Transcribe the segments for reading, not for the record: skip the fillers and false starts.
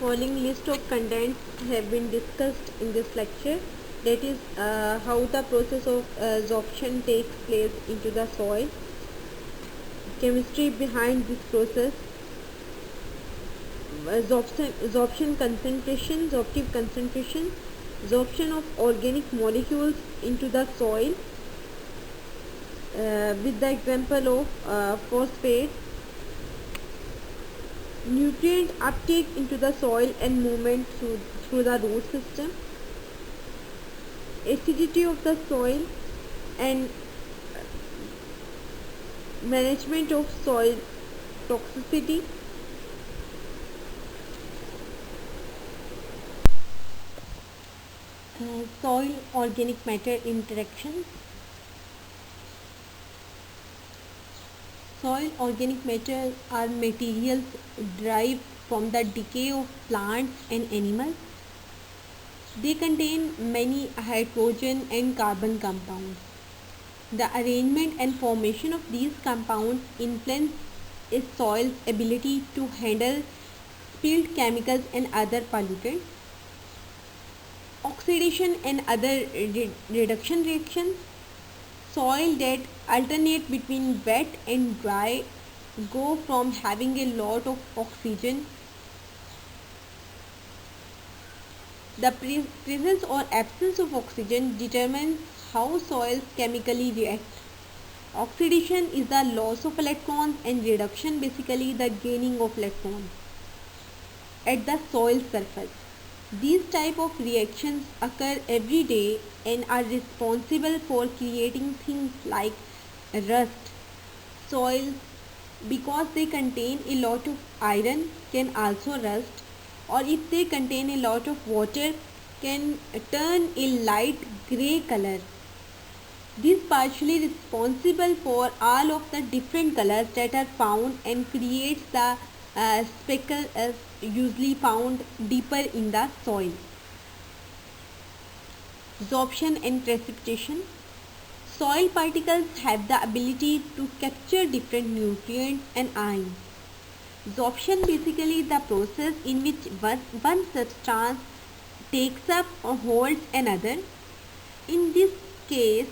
following list of contents have been discussed in this lecture. That is how the process of absorption takes place into the soil, chemistry behind this process, absorptive concentration, absorption of organic molecules into the soil, with the example of phosphate, nutrient uptake into the soil and movement through the root system, acidity of the soil, and management of soil toxicity. Soil organic matter interactions. Soil organic matter are materials derived from the decay of plants and animals. They contain many hydrogen and carbon compounds. The arrangement and formation of these compounds influence a soil's ability to handle spilled chemicals and other pollutants. Oxidation and other reduction reactions. Soil that alternate between wet and dry go from having a lot of oxygen. The presence or absence of oxygen determines how soils chemically react. Oxidation is the loss of electrons and reduction basically the gaining of electrons at the soil surface. These type of reactions occur every day and are responsible for creating things like rust. Soils, because they contain a lot of iron, can also rust, or if they contain a lot of water, can turn a light grey color. This partially responsible for all of the different colors that are found and creates the speckle usually found deeper in the soil. Absorption and precipitation. Soil particles have the ability to capture different nutrients and ions. Absorption basically the process in which one substance takes up or holds another. In this case,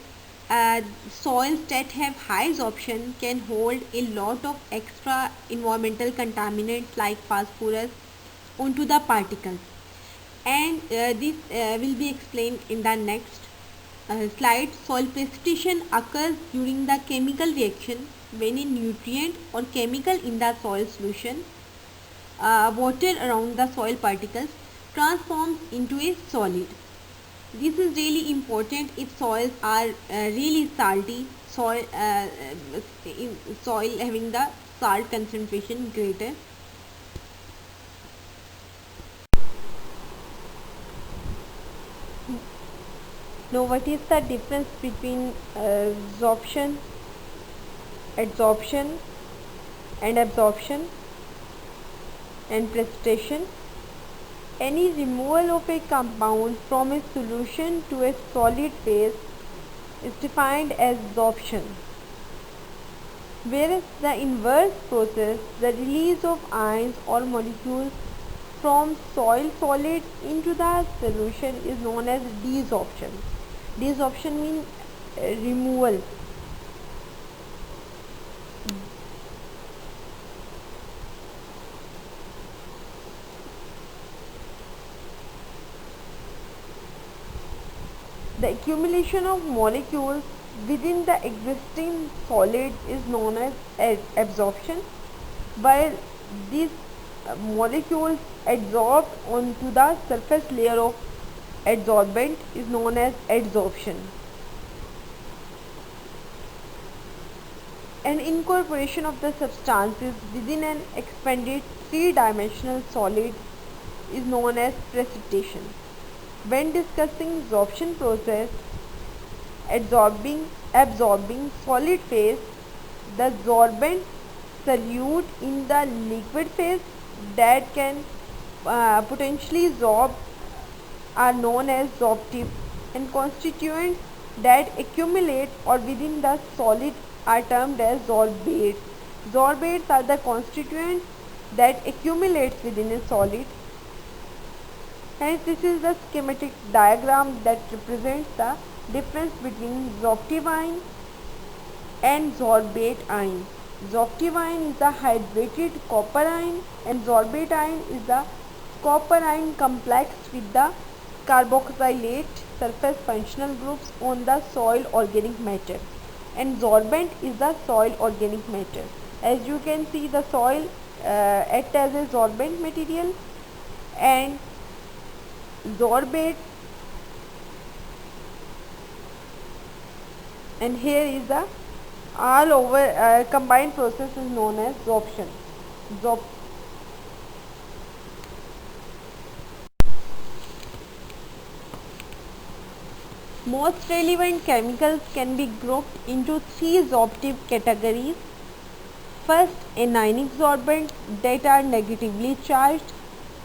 soils that have high absorption can hold a lot of extra environmental contaminants like phosphorus onto the particles, and this will be explained in the next slide. Soil precipitation occurs during the chemical reaction when a nutrient or chemical in the soil solution, water around the soil particles, transforms into a solid. This is really important if soils are really salty, soil having the salt concentration greater. Now, what is the difference between absorption, adsorption, and absorption and precipitation? Any removal of a compound from a solution to a solid phase is defined as absorption, whereas the inverse process, the release of ions or molecules from soil solid into the solution, is known as desorption. Desorption means removal. The accumulation of molecules within the existing solid is known as absorption, while these molecules adsorbed onto the surface layer of adsorbent is known as adsorption. An incorporation of the substances within an expanded three-dimensional solid is known as precipitation. When discussing absorption process, absorbing solid phase, the absorbent solute in the liquid phase that can potentially absorb are known as absorptive, and constituents that accumulate or within the solid are termed as sorbates. Sorbates are the constituents that accumulates within a solid. Hence, this is the schematic diagram that represents the difference between Zoptive ion and sorbate ion. Zoptive ion is the hydrated copper ion and sorbate ion is the copper ion complex with the carboxylate surface functional groups on the soil organic matter, and sorbent is the soil organic matter. As you can see, the soil acts as a sorbent material, and sorbate, and here is the all over combined process is known as sorption. Zop Most relevant chemicals can be grouped into three sorptive categories. First, anionic sorbents that are negatively charged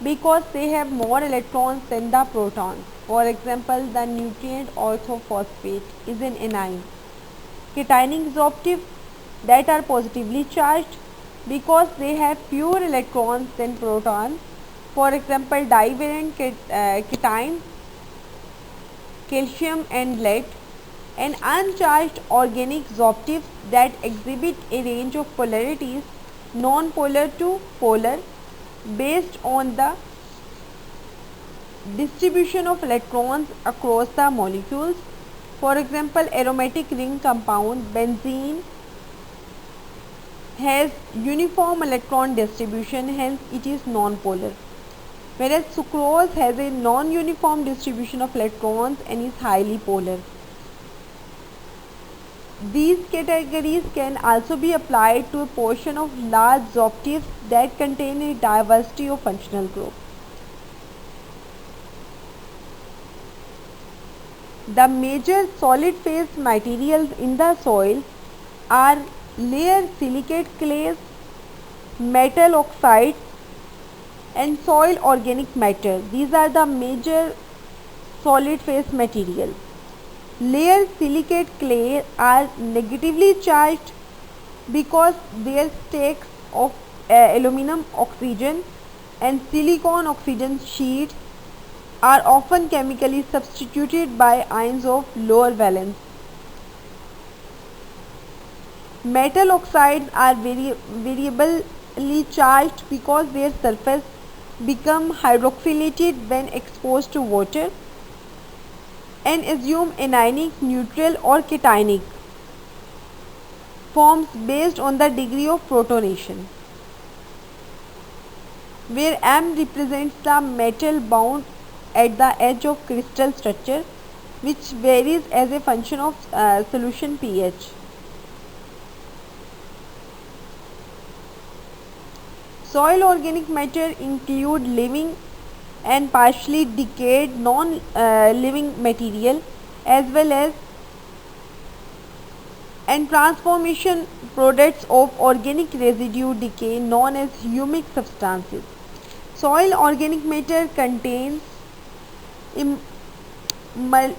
because they have more electrons than the protons. For example, the nutrient orthophosphate is an anion. Cationic sorptive that are positively charged because they have fewer electrons than protons. For example, divalent cation, calcium and lead, and uncharged organic sorptives that exhibit a range of polarities, non-polar to polar, based on the distribution of electrons across the molecules. For example, aromatic ring compound benzene has uniform electron distribution, hence it is non-polar, whereas sucrose has a non-uniform distribution of electrons and is highly polar. These categories can also be applied to a portion of large sorptives that contain a diversity of functional groups. The major solid phase materials in the soil are layer silicate clays, metal oxides, and soil organic matter. These are the major solid phase materials. Layer silicate clay are negatively charged because their stacks of aluminum oxygen and silicon oxygen sheets are often chemically substituted by ions of lower valence. Metal oxides are variably charged because their surface become hydroxylated when exposed to water and assume anionic, neutral or cationic forms based on the degree of protonation, where M represents the metal bound at the edge of crystal structure, which varies as a function of solution pH. Soil organic matter include living and partially decayed non-living material, as well as and transformation products of organic residue decay known as humic substances. Soil organic matter contains a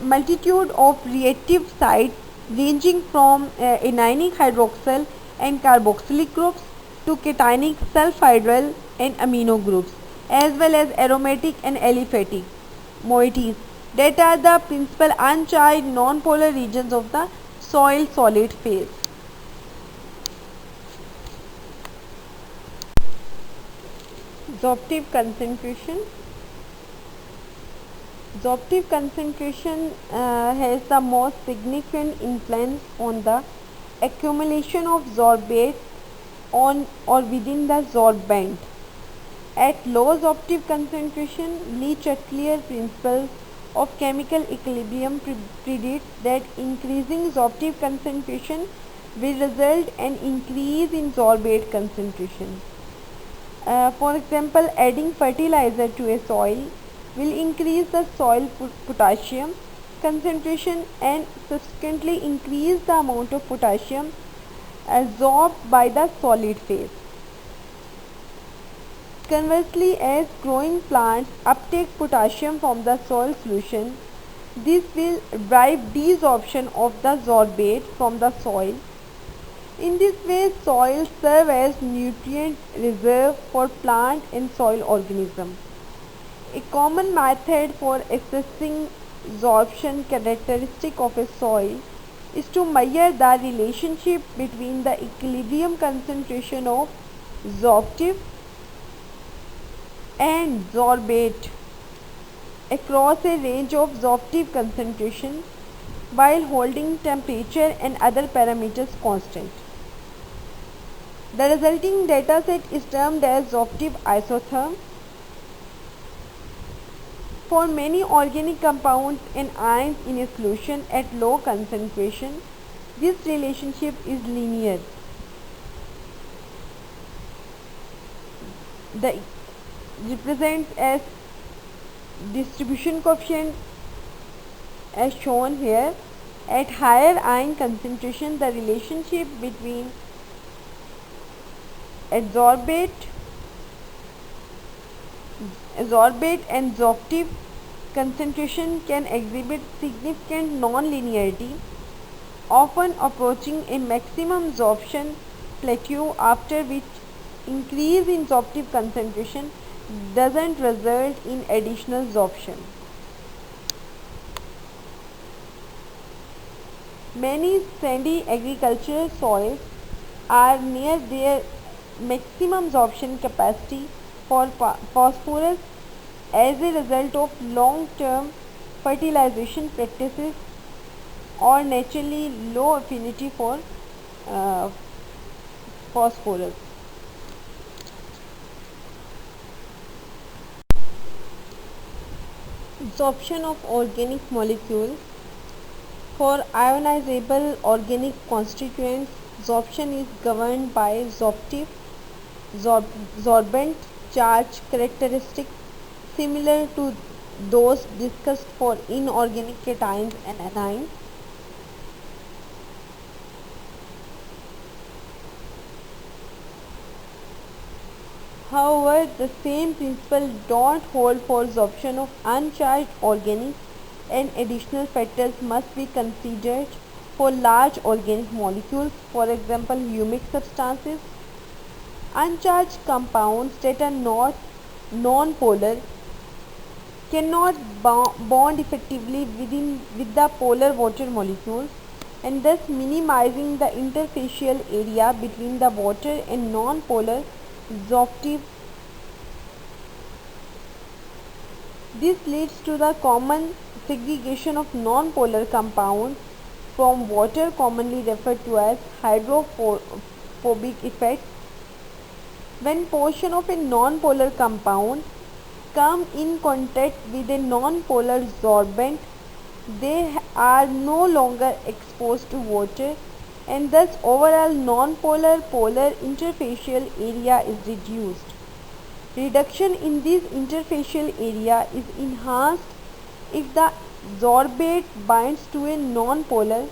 multitude of reactive sites ranging from anionic hydroxyl and carboxylic groups to cationic sulfhydryl and amino groups, as well as aromatic and aliphatic moieties that are the principal uncharged non-polar regions of the soil solid phase. Sorptive concentration. Sorptive concentration has the most significant influence on the accumulation of sorbate on or within the sorbent. At low sorptive concentration, Le Chatelier's principle of chemical equilibrium predicts that increasing sorptive concentration will result an increase in sorbate concentration. For example, adding fertilizer to a soil will increase the soil potassium concentration and subsequently increase the amount of potassium absorbed by the solid phase. Conversely, as growing plants uptake potassium from the soil solution, this will drive desorption of the sorbate from the soil. In this way, soil serves as nutrient reserve for plant and soil organisms. A common method for assessing absorption characteristic of a soil is to measure the relationship between the equilibrium concentration of absorptive and sorbate across a range of absorptive concentration while holding temperature and other parameters constant. The resulting dataset is termed as absorptive isotherm. For many organic compounds and ions in a solution at low concentration, this relationship is linear. The represents as distribution coefficient as shown here. At higher ion concentration, the relationship between adsorbate and absorptive concentration can exhibit significant non-linearity, often approaching a maximum absorption plateau, after which increase in absorptive concentration doesn't result in additional absorption. Many sandy agricultural soils are near their maximum absorption capacity for phosphorus as a result of long-term fertilization practices or naturally low affinity for phosphorus. Absorption of organic molecules. For ionizable organic constituents, absorption is governed by absorbent charge characteristics similar to those discussed for inorganic cations and anions. However, the same principle don't hold for absorption of uncharged organics, and additional factors must be considered for large organic molecules, for example humic substances. Uncharged compounds that are not non-polar cannot bond effectively with the polar water molecules, and thus minimizing the interfacial area between the water and non-polar absorptive. This leads to the common segregation of non-polar compounds from water, commonly referred to as hydrophobic effect. When portion of a non-polar compound come in contact with a non-polar sorbent, they are no longer exposed to water, and thus overall non-polar polar interfacial area is reduced. Reduction in this interfacial area is enhanced if the sorbate binds to a non-polar,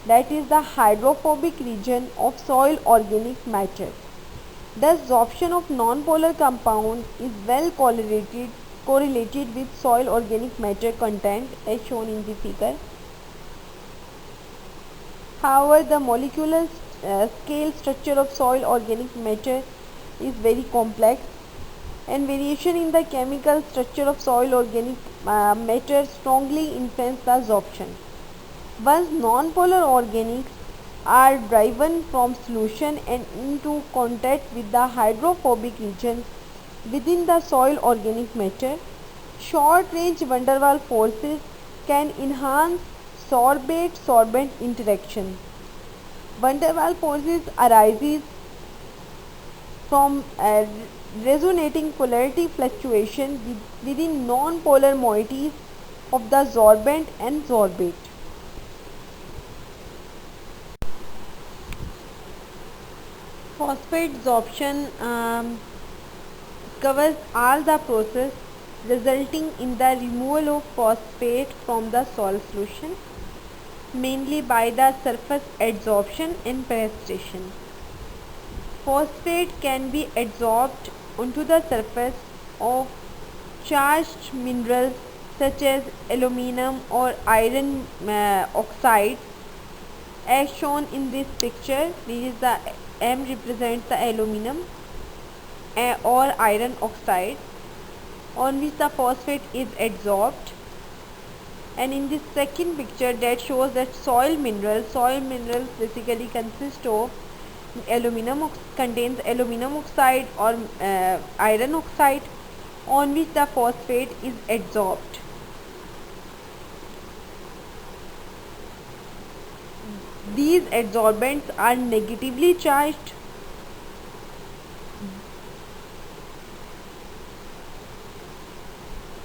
that is the hydrophobic region of soil organic matter. Thus, absorption of non-polar compound is well correlated with soil organic matter content as shown in the figure. However, the molecular scale structure of soil organic matter is very complex, and variation in the chemical structure of soil organic matter strongly influence the absorption. Once non-polar organics are driven from solution and into contact with the hydrophobic region within the soil organic matter, short-range van der Waals forces can enhance sorbate-sorbent interaction. Van der Waals forces arises from resonating polarity fluctuation within non-polar moieties of the sorbent and sorbate. Phosphate absorption covers all the process resulting in the removal of phosphate from the soil solution, mainly by the surface adsorption and precipitation. Phosphate can be adsorbed onto the surface of charged minerals such as aluminum or iron oxide, as shown in this picture. This is the M represents the aluminum or iron oxide. on which the phosphate is adsorbed. And in this second picture that shows that soil minerals basically consist of contains aluminum oxide or iron oxide on which the phosphate is adsorbed. These adsorbents are negatively charged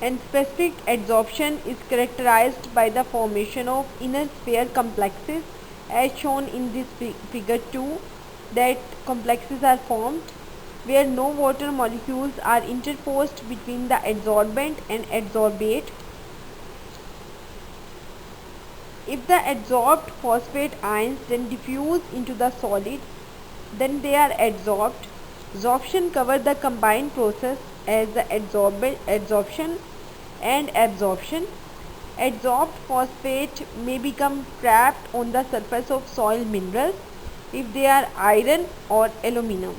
and specific adsorption is characterized by the formation of inner sphere complexes as shown in this figure 2. That complexes are formed where no water molecules are interposed between the adsorbent and adsorbate. If the adsorbed phosphate ions then diffuse into the solid, then they are adsorbed. Adsorption covers the combined process as the adsorption and absorption. Adsorbed phosphate may become trapped on the surface of soil minerals if they are iron or aluminum.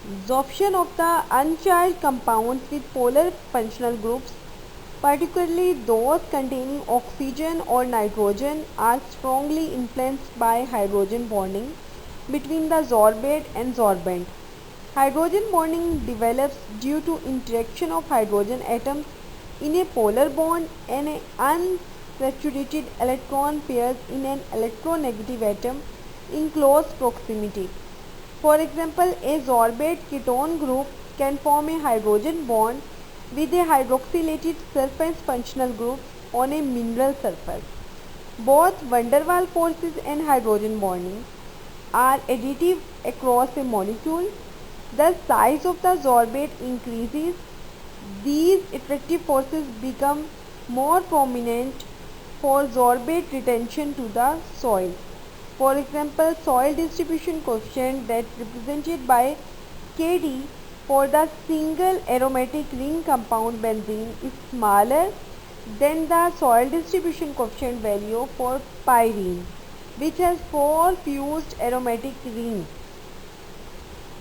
Absorption of the uncharged compounds with polar functional groups, particularly those containing oxygen or nitrogen, are strongly influenced by hydrogen bonding between the sorbate and sorbent. Hydrogen bonding develops due to interaction of hydrogen atoms in a polar bond and unsaturated electron pairs in an electronegative atom in close proximity. For example, a sorbate ketone group can form a hydrogen bond with a hydroxylated surface functional group on a mineral surface. Both van der Waals forces and hydrogen bonding are additive across a molecule. The size of the sorbate increases. These attractive forces become more prominent for sorbate retention to the soil. For example, soil distribution coefficient that represented by Kd for the single aromatic ring compound benzene is smaller than the soil distribution coefficient value for pyrene, which has 4 fused aromatic rings.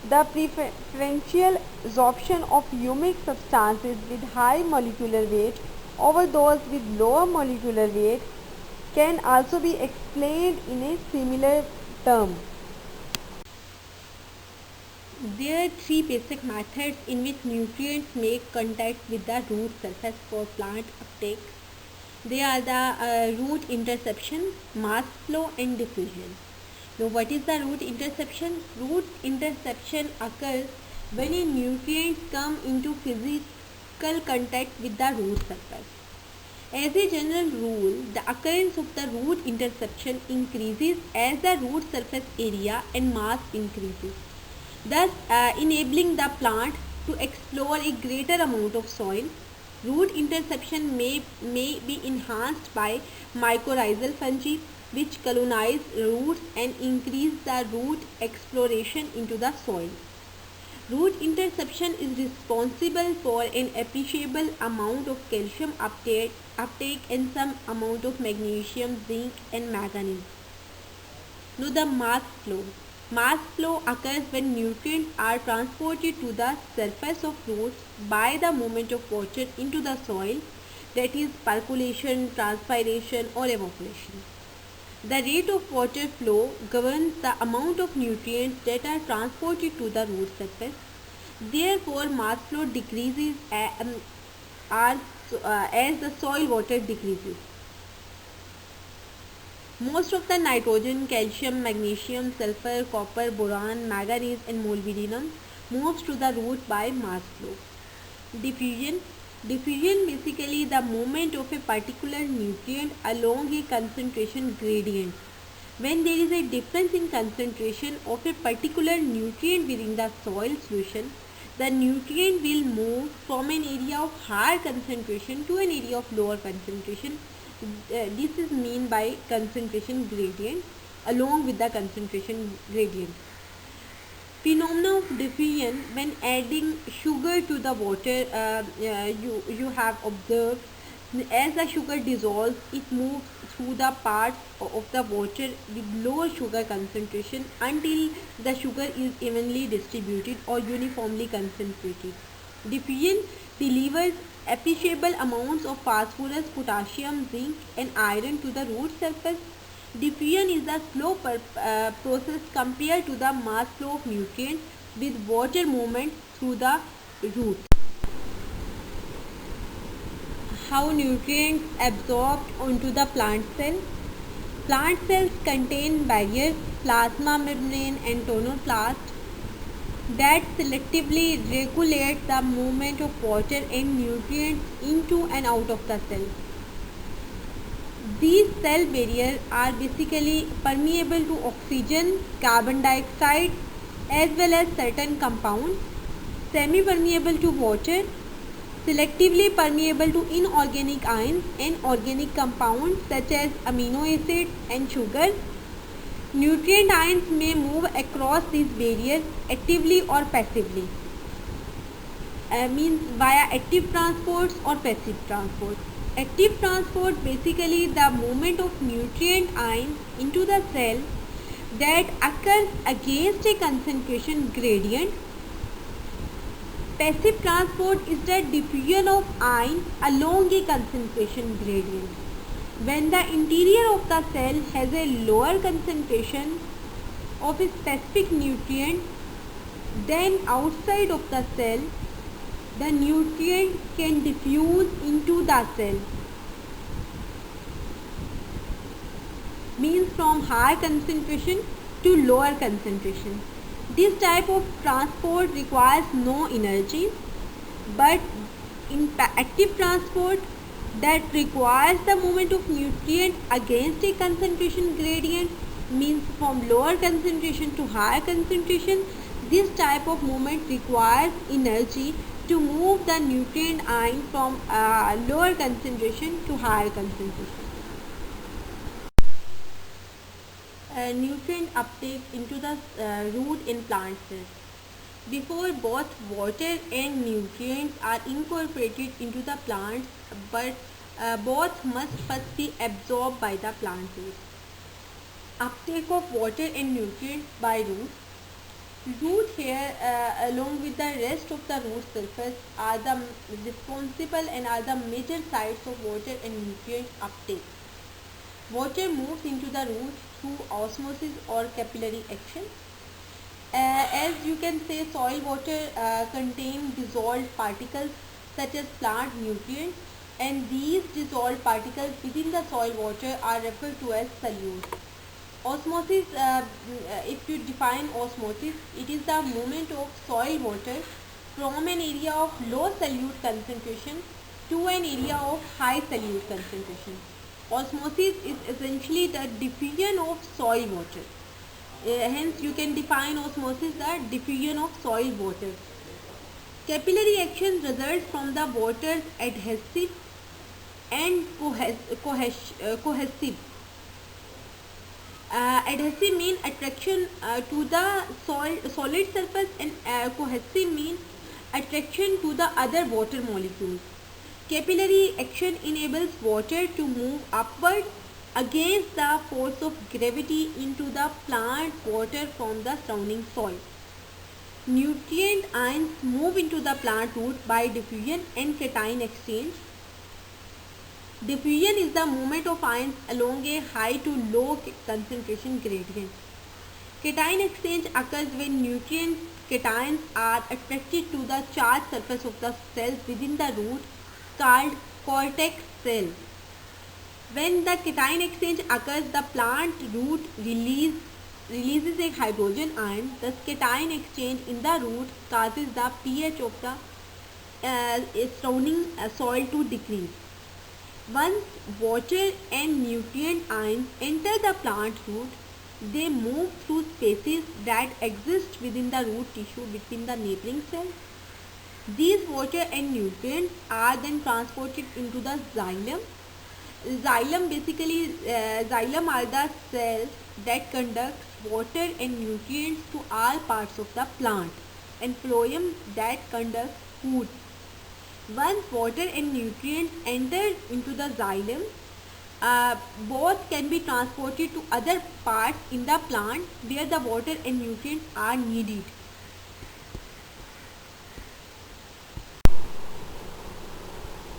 The preferential absorption of humic substances with high molecular weight over those with lower molecular weight can also be explained in a similar term. There are 3 basic methods in which nutrients make contact with the root surface for plant uptake. They are the root interception, mass flow and diffusion. Now what is the root interception? Root interception occurs when a nutrient come into physical contact with the root surface. As a general rule, the occurrence of the root interception increases as the root surface area and mass increases, thus enabling the plant to explore a greater amount of soil. Root interception may be enhanced by mycorrhizal fungi, which colonize roots and increase the root exploration into the soil. Root interception is responsible for an appreciable amount of calcium uptake and some amount of magnesium, zinc and manganese. Now the mass flow. Mass flow occurs when nutrients are transported to the surface of roots by the movement of water into the soil, that is percolation, transpiration or evaporation. The rate of water flow governs the amount of nutrients that are transported to the root surface. Therefore, mass flow decreases as the soil water decreases. Most of the nitrogen, calcium, magnesium, sulfur, copper, boron, manganese and molybdenum moves to the root by mass flow. Diffusion. Diffusion basically the movement of a particular nutrient along a concentration gradient. When there is a difference in concentration of a particular nutrient within the soil solution, the nutrient will move from an area of higher concentration to an area of lower concentration. This is meant by concentration gradient along with the concentration gradient. Phenomena of diffusion: when adding sugar to the water, you have observed As the sugar dissolves, it moves through the parts of the water with lower sugar concentration until the sugar is evenly distributed or uniformly concentrated. Diffusion delivers appreciable amounts of phosphorus, potassium, zinc, and iron to the root surface. Diffusion is a slow process compared to the mass flow of nutrients with water movement through the root. How nutrients absorbed onto the plant cell. Plant cells contain barriers, plasma membrane and tonoplast that selectively regulate the movement of water and nutrients into and out of the cell. These cell barriers are basically permeable to oxygen, carbon dioxide as well as certain compounds, semi-permeable to water, selectively permeable to inorganic ions and organic compounds such as amino acids and sugar. Nutrient ions may move across these barriers actively or passively, means via active transports or passive transport. Active transport basically the movement of nutrient ions into the cell that occurs against a concentration gradient. Passive transport is the diffusion of ions along a concentration gradient. When the interior of the cell has a lower concentration of a specific nutrient than outside of the cell, the nutrient can diffuse into the cell, means from higher concentration to lower concentration. This type of transport requires no energy, but in active transport that requires the movement of nutrient against a concentration gradient, means from lower concentration to higher concentration, this type of movement requires energy to move the nutrient ion from lower concentration to higher concentration. Nutrient uptake into the root in plant cells. Before both water and nutrients are incorporated into the plants, but both must first be absorbed by the plant roots. Uptake of water and nutrients by roots. Root hair along with the rest of the root surface are the responsible and are the major sites of water and nutrient uptake. Water moves into the root through osmosis or capillary action. As you can say, soil water contain dissolved particles such as plant nutrients, and these dissolved particles within the soil water are referred to as solutes. Osmosis, if you define osmosis, it is the movement of soil water from an area of low solute concentration to an area of high solute concentration. Osmosis is essentially the diffusion of soil water. Hence, you can define osmosis the diffusion of soil water. Capillary action results from the water's adhesive and cohesive. Adhesive means attraction to the solid surface, and cohesive means attraction to the other water molecules. Capillary action enables water to move upward against the force of gravity into the plant water from the surrounding soil. Nutrient ions move into the plant root by diffusion and cation exchange. Diffusion is the movement of ions along a high to low concentration gradient. Cation exchange occurs when nutrient cations are attracted to the charged surface of the cells within the root called cortex cell. When the cation exchange occurs, the plant root releases a hydrogen ion. Thus, cation exchange in the root causes the pH of the surrounding soil to decrease. Once water and nutrient ions enter the plant root, they move through spaces that exist within the root tissue between the neighboring cells. These water and nutrients are then transported into the xylem. Xylem basically, xylem are the cells that conduct water and nutrients to all parts of the plant, and phloem that conducts food. Once water and nutrients enter into the xylem, both can be transported to other parts in the plant where the water and nutrients are needed.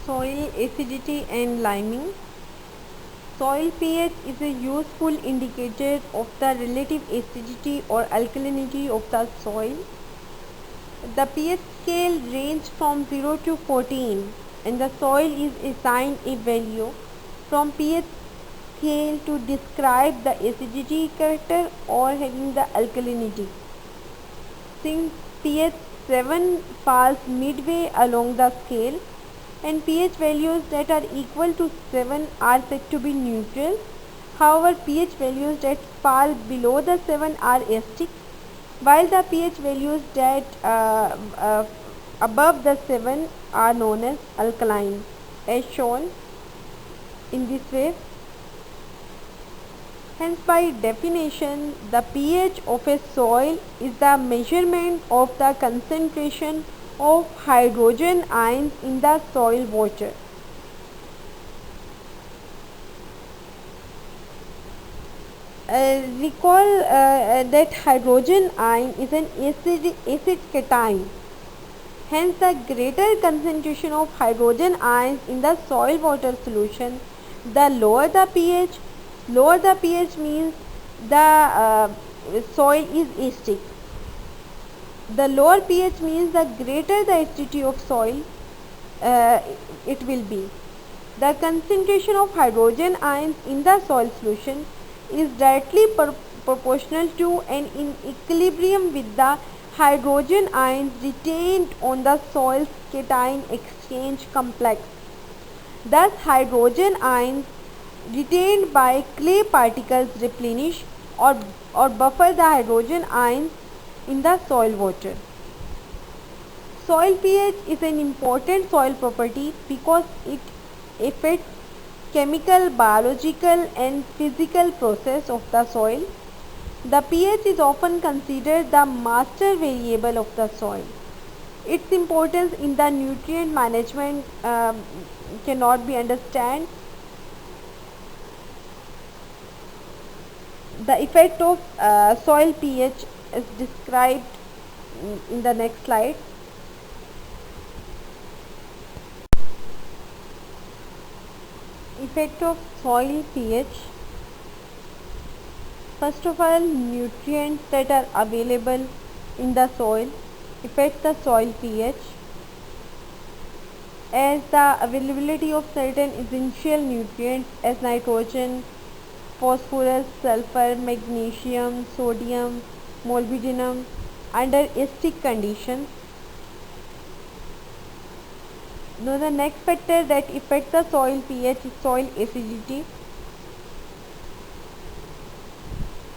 Soil acidity and liming. Soil pH is a useful indicator of the relative acidity or alkalinity of the soil. The pH scale ranges from 0 to 14 and the soil is assigned a value from pH scale to describe the acidity character or having the alkalinity. Since pH 7 falls midway along the scale and pH values that are equal to 7 are said to be neutral. However, pH values that fall below the 7 are acidic, while the pH values that above the 7 are known as alkaline, as shown in this way. Hence, by definition, the pH of a soil is the measurement of the concentration of hydrogen ions in the soil water. Recall that hydrogen ion is an acid cation. Hence, the greater concentration of hydrogen ions in the soil water solution, the lower the pH. Lower the pH means the soil is acidic. The lower pH means the greater the acidity of soil it will be. The concentration of hydrogen ions in the soil solution is directly proportional to and in equilibrium with the hydrogen ions retained on the soil's cation exchange complex. Thus, hydrogen ions retained by clay particles replenish or buffer the hydrogen ions in the soil water. Soil pH is an important soil property because it affects chemical, biological and physical process of the soil. The pH is often considered the master variable of the soil. Its importance in the nutrient management cannot be understood. The effect of soil pH is described in the next slide. Effect of soil pH. First of all, nutrients that are available in the soil affect the soil pH, as the availability of certain essential nutrients as nitrogen, phosphorus, sulfur, magnesium, sodium, molybdenum under acidic conditions. Now the next factor that affects the soil pH is soil acidity.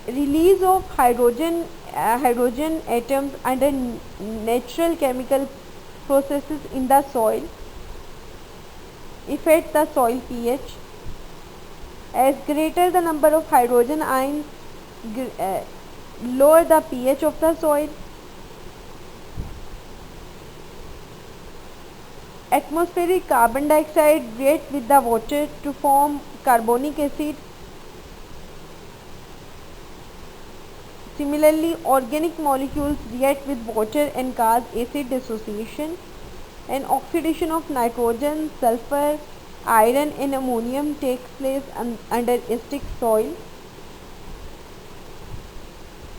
Release of hydrogen atoms under natural chemical processes in the soil affect the soil pH. As greater the number of hydrogen ions, lower the pH of the soil. Atmospheric carbon dioxide reacts with the water to form carbonic acid. Similarly, organic molecules react with water and cause acid dissociation and oxidation of nitrogen, sulfur, iron and ammonium takes place under acidic soil.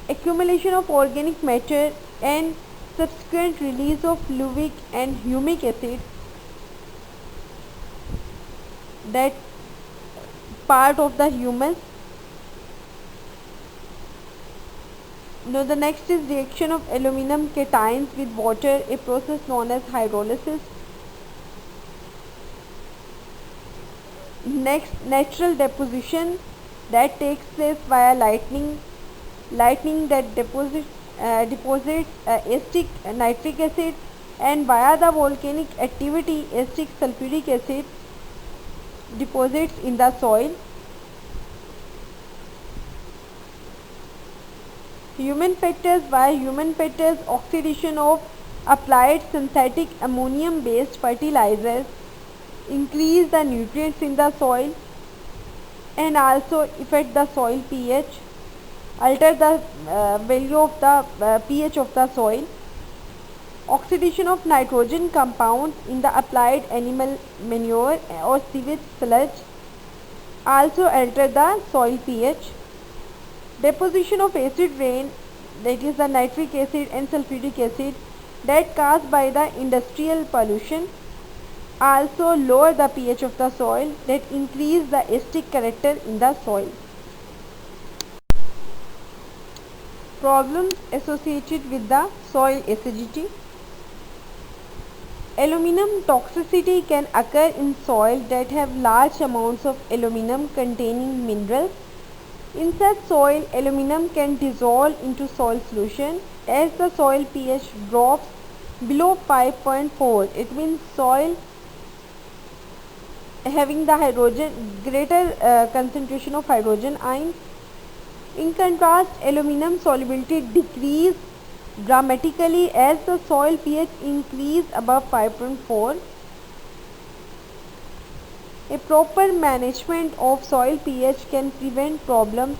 Accumulation of organic matter and subsequent release of fluvic and humic acid, that part of the humus. Now the next is reaction of aluminum cations with water, a process known as hydrolysis. Next, natural deposition that takes place via lightning that deposits acidic nitric acid, and via the volcanic activity acidic sulfuric acid deposits in the soil. Human factors. Via human factors, oxidation of Applied synthetic ammonium-based fertilizers increase the nutrients in the soil and also affect the soil pH, alter the value of the pH of the soil. Oxidation of nitrogen compounds in the applied animal manure or sewage sludge also alter the soil pH. Deposition of acid rain, that is the nitric acid and sulfuric acid, that caused by the industrial pollution also lower the pH of the soil, that increase the acidic character in the soil. Problems associated with the soil acidity. Aluminum toxicity can occur in soil that have large amounts of aluminum containing minerals. In such soil, aluminum can dissolve into soil solution as the soil pH drops below 5.4. It means soil having the greater concentration of hydrogen ions. In contrast, aluminum solubility decrease dramatically as the soil pH increase above 5.4. A proper management of soil pH can prevent problems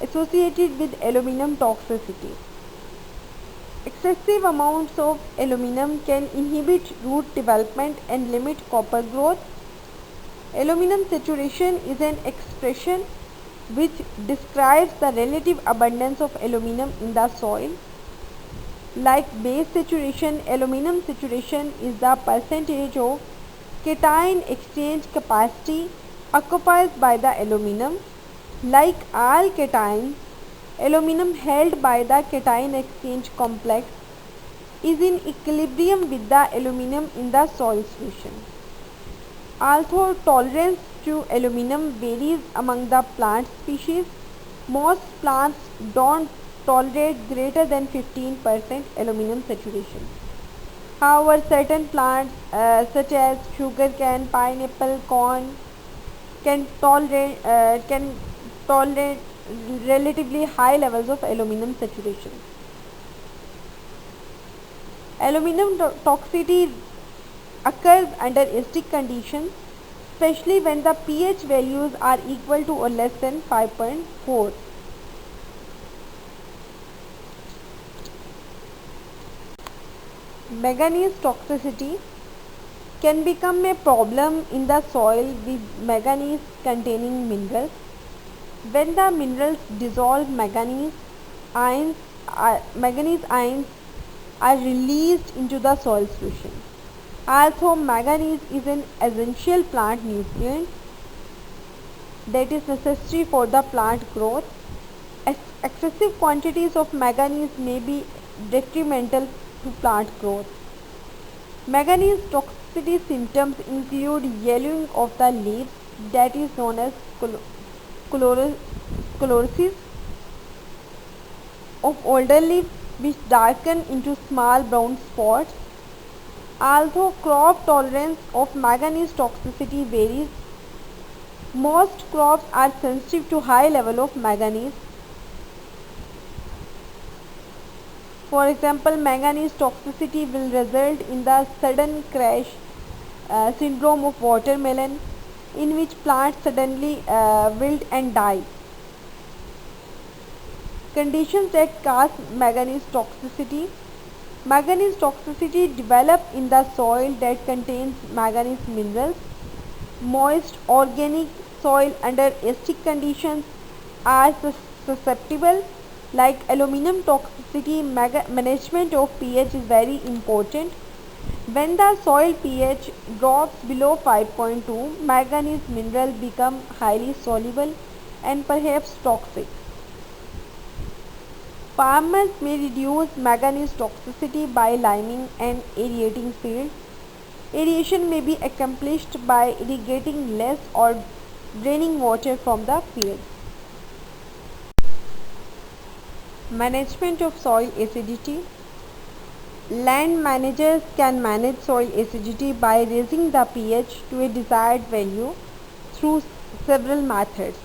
associated with aluminum toxicity. Excessive amounts of aluminum can inhibit root development and limit copper growth. Aluminum saturation is an expression which describes the relative abundance of aluminum in the soil. Like base saturation, aluminum saturation is the percentage of cation exchange capacity occupied by the aluminum. Like all cations, aluminum held by the cation exchange complex is in equilibrium with the aluminum in the soil solution. Although tolerance to aluminum varies among the plant species, most plants don't tolerate greater than 15% aluminum saturation. However, certain plants such as sugarcane, pineapple, corn can tolerate relatively high levels of aluminum saturation. Aluminum toxicity occurs under acidic conditions, especially when the pH values are equal to or less than 5.4. Manganese toxicity can become a problem in the soil with manganese containing minerals. When the minerals dissolve, manganese ions are released into the soil solution. Although manganese is an essential plant nutrient that is necessary for the plant growth, excessive quantities of manganese may be detrimental to plant growth. Manganese toxicity symptoms include yellowing of the leaves, that is known as sclerosis of older leaves, which darken into small brown spots. Although crop tolerance of manganese toxicity varies, most crops are sensitive to high level of manganese. For example, manganese toxicity will result in the sudden crash syndrome of watermelon, in which plants suddenly wilt and die. Conditions that cause manganese toxicity. Manganese toxicity develops in the soil that contains manganese minerals. Moist organic soil under acidic conditions are susceptible. Like aluminum toxicity, management of pH is very important. When the soil pH drops below 5.2, manganese minerals become highly soluble and perhaps toxic. Farmers may reduce manganese toxicity by liming and aerating fields. Aeration may be accomplished by irrigating less or draining water from the field. Management of soil acidity. Land managers can manage soil acidity by raising the pH to a desired value through several methods.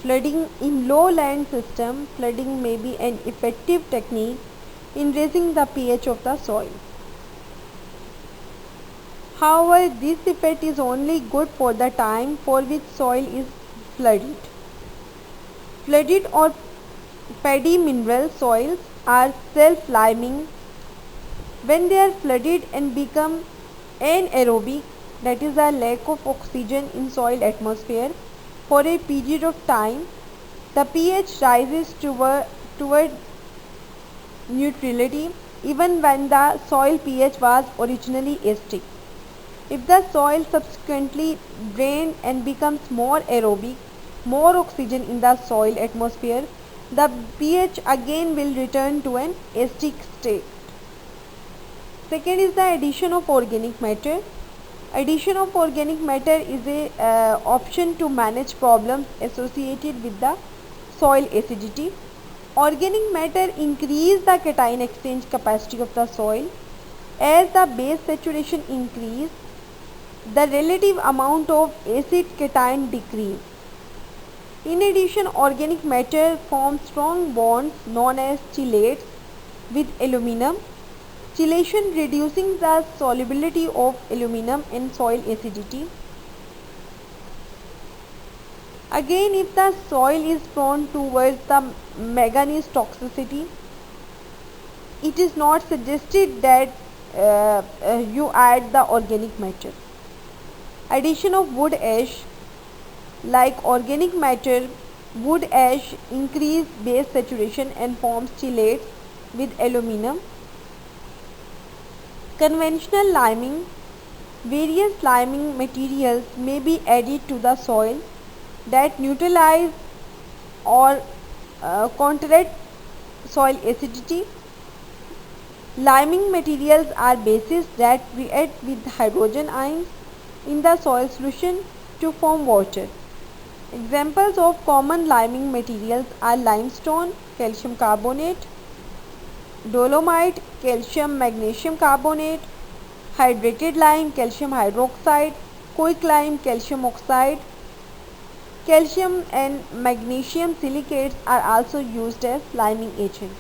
Flooding in lowland system, flooding may be an effective technique in raising the pH of the soil. However, this effect is only good for the time for which soil is flooded. Flooded or paddy mineral soils are self-liming. When they are flooded and become anaerobic, that is a lack of oxygen in soil atmosphere, for a period of time, the pH rises toward neutrality even when the soil pH was originally acidic. If the soil subsequently drained and becomes more aerobic, more oxygen in the soil atmosphere, the pH again will return to an acidic state. Second is the addition of organic matter. Addition of organic matter is a option to manage problems associated with the soil acidity. Organic matter increase the cation exchange capacity of the soil. As the base saturation increase, the relative amount of acid cation decrease. In addition, organic matter forms strong bonds known as chelates with aluminum. Chelation reducing the solubility of aluminum in soil acidity. Again, if the soil is prone towards the manganese toxicity, it is not suggested that you add the organic matter. Addition of wood ash, like organic matter, wood ash increase base saturation and forms chelates with aluminum. Conventional liming. Various liming materials may be added to the soil that neutralize or counteract soil acidity. Liming materials are bases that react with hydrogen ions in the soil solution to form water. Examples of common liming materials are limestone, calcium carbonate, dolomite, calcium magnesium carbonate, hydrated lime, calcium hydroxide, quicklime, calcium oxide. Calcium and magnesium silicates are also used as liming agent.